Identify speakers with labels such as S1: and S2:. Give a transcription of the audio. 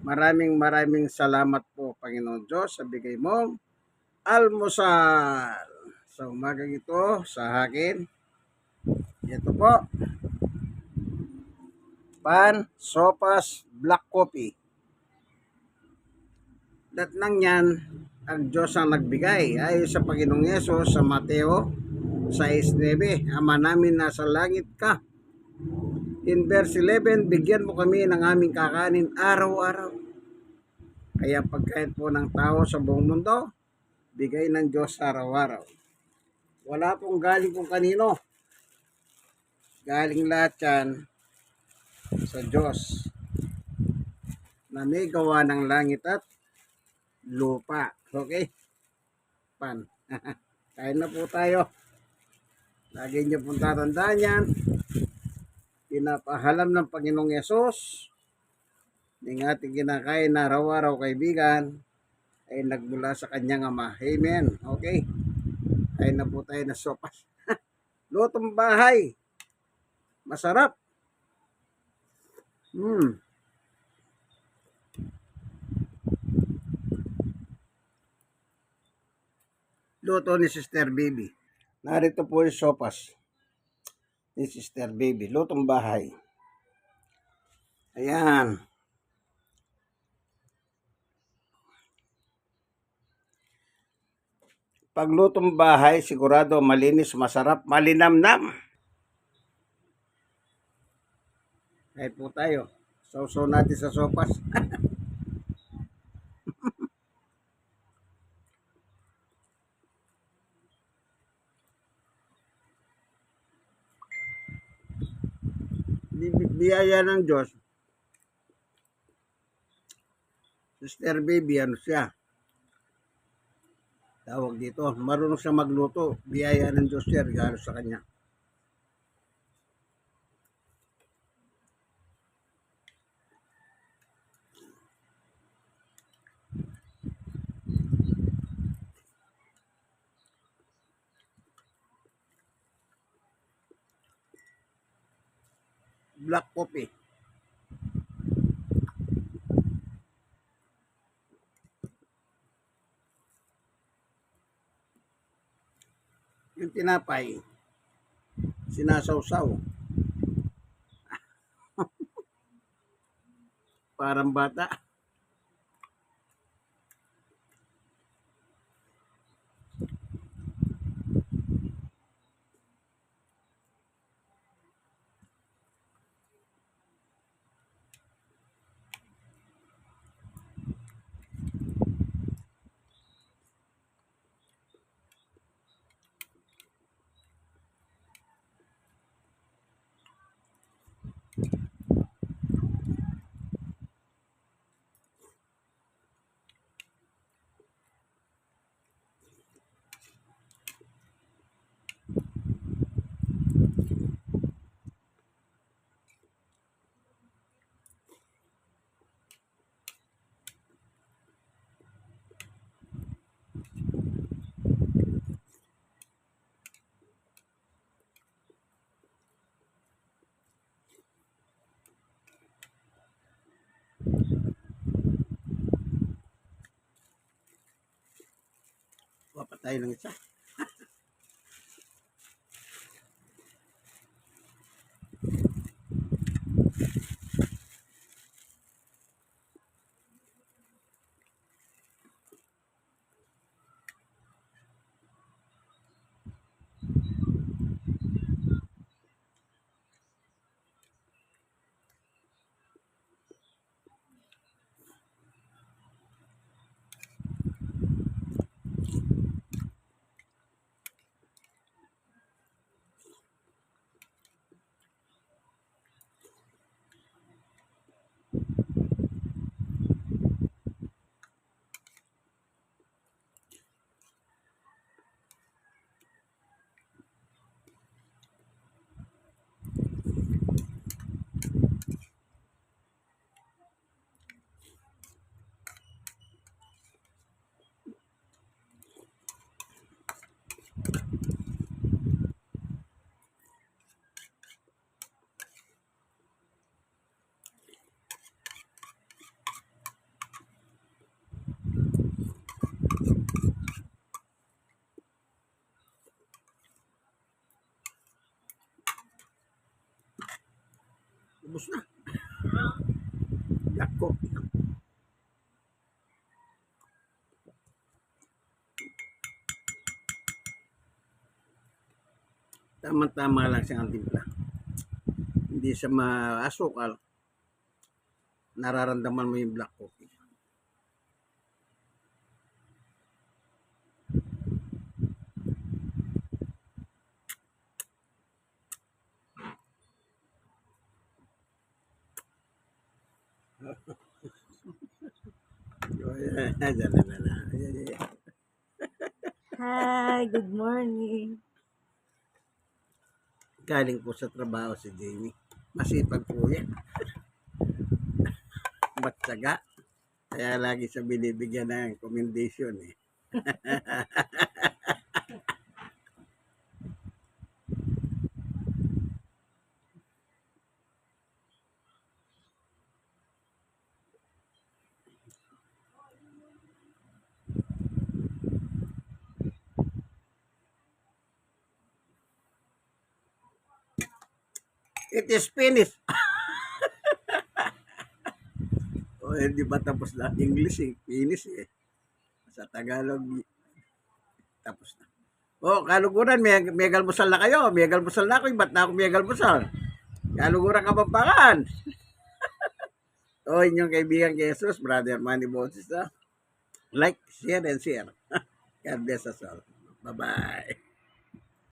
S1: Maraming salamat po, Panginoon Diyos, sa bigay mong almusal. Sa umagang ito, sa akin, ito po, pan, sopas, black coffee. Lahat ng yan, ang Diyos ang nagbigay. Ayon sa Panginoong Yesus sa Mateo 6:9, Ama namin nasa langit ka. In verse 11, bigyan mo kami ng aming kakanin araw-araw. Kaya pagkain po ng tao sa buong mundo, bigay ng Diyos araw-araw. Wala pong galing kung kanino. Galing lahat yan sa Diyos na may gawa ng langit at lupa. Okay? Pan. Kain na po tayo. Lagi niyo pong tatandaan yan. Pinapahalam ng Panginoong Yesus ng ating kinakain na araw-araw, kaibigan, ay nagmula sa kanyang ama. Amen. Okay? Kain na po tayo na sopas. Lutong bahay. Masarap. Luto ni Sister Baby. Narito po yung sopas ni Sister Baby. Lutong bahay. Ayan. Paglutong bahay, sigurado malinis, masarap, malinamnam. Kahit po tayo. Sausaw natin sa sopas. Biyaya ng Diyos. Sister Baby, ano siya? Tawag dito. Marunong siya magluto. Biyaya ng Diyos siya, regalo sa kanya. Black coffee. Yung tinapay, sinasawsaw. Parang bata. Wapa tayo ng isa. Black coffee. Tama-tama lang siyang timpla. Hindi siya maasukal. Nararamdaman mo yung black coffee.
S2: Hi, good morning.
S1: Galing po sa trabaho si Jamie. Masipag po yan. Matyaga. Kaya lagi siya binibigyan ng commendation eh. It is finished. O, hindi ba tapos na English eh? Finish eh. Sa Tagalog, tapos na. O, kaluguran, may galmusal na kayo. May galmusal na ako. Ba't na ako may galmusal? Kaluguran Kapampangan. O, inyong kaibigan kay Jesus, Brother Manny Moses. Like, share, and share. God bless us all. Bye-bye.